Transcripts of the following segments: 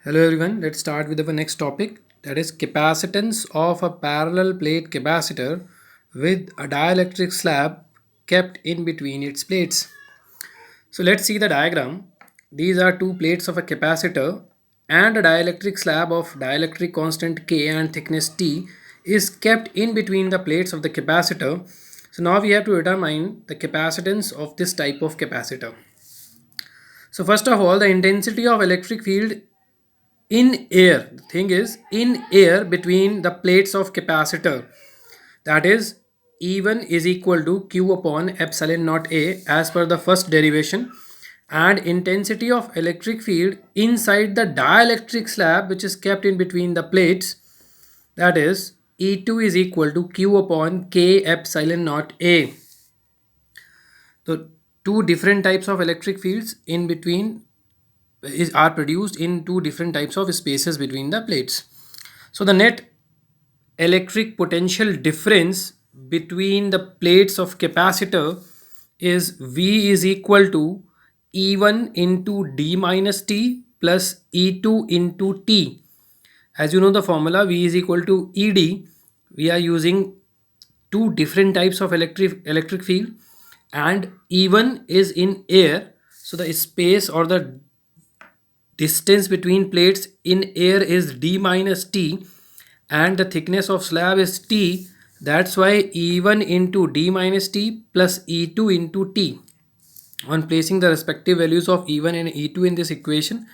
Hello everyone, let's start with our next topic, that is capacitance of a parallel plate capacitor with a dielectric slab kept in between its plates. So let's see the diagram. These are two plates of a capacitor and a dielectric slab of dielectric constant K and thickness T is kept in between the plates of the capacitor. So now we have to determine the capacitance of this type of capacitor. So first of all, the intensity of electric field in air, the thing is in air between the plates of capacitor, that is E1 is equal to q upon epsilon naught a as per the first derivation, and intensity of electric field inside the dielectric slab which is kept in between the plates, that is E2 is equal to q upon k epsilon naught a. So two different types of electric fields in between are produced in two different types of spaces between the plates. So the net electric potential difference between the plates of capacitor is V is equal to E1 into D minus T plus E2 into T. As you know the formula, V is equal to ED. We are using two different types of electric field, and E1 is in air, so the space or the distance between plates in air is d minus t, and the thickness of slab is t. That's why E1 into d minus t plus E2 into t. On placing the respective values of E1 and E2 in this equation,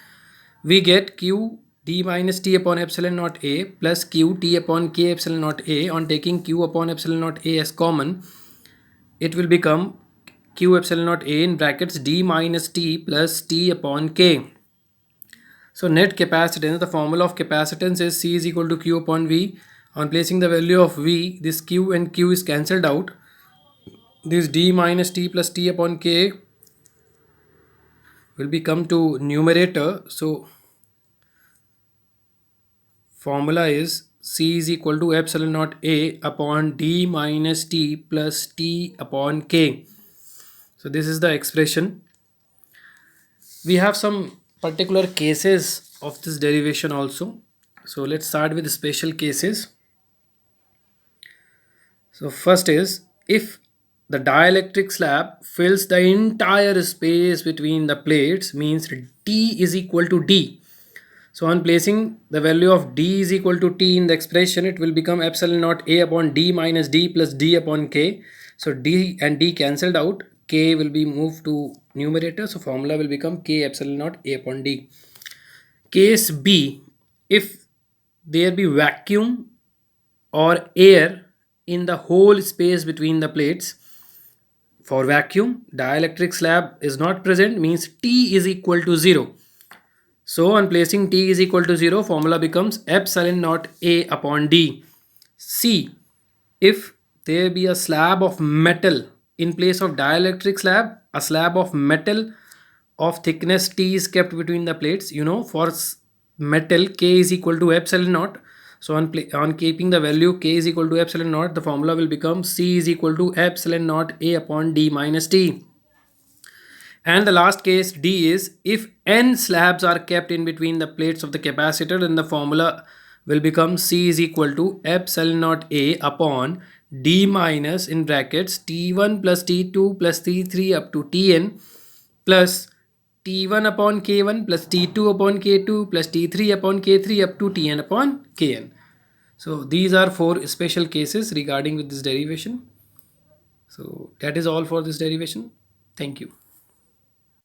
we get q d minus t upon epsilon naught a plus q t upon k epsilon naught a. On taking q upon epsilon naught a as common, it will become q epsilon naught a in brackets d minus t plus t upon k. So net capacitance, the formula of capacitance is C is equal to Q upon V. On placing the value of V, this Q and Q is cancelled out. This D minus T plus T upon K will become to numerator. So formula is C is equal to epsilon naught A upon D minus T plus T upon K. So this is the expression. We have some particular cases of this derivation also. So let's start with special cases. So first is, if the dielectric slab fills the entire space between the plates, means D is equal to D. So on placing the value of D is equal to T in the expression, it will become epsilon naught A upon D minus D plus D upon K. So D and D cancelled out. K will be moved to numerator. So formula will become K epsilon naught A upon D. Case B, if there be vacuum or air in the whole space between the plates. For vacuum, dielectric slab is not present, means T is equal to 0. So on placing T is equal to 0, formula becomes epsilon naught A upon D. C, if there be a slab of metal in place of dielectric slab, a slab of metal of thickness T is kept between the plates. You know, for metal K is equal to epsilon naught. So on keeping the value K is equal to epsilon naught, the formula will become C is equal to epsilon naught A upon D minus T. And the last case D is, if n slabs are kept in between the plates of the capacitor, then the formula will become C is equal to epsilon naught A upon D minus in brackets T1 plus T2 plus T3 up to Tn plus T1 upon K1 plus T2 upon K2 plus T3 upon K3 up to Tn upon Kn. So these are four special cases regarding with this derivation. So that is all for this derivation. Thank you.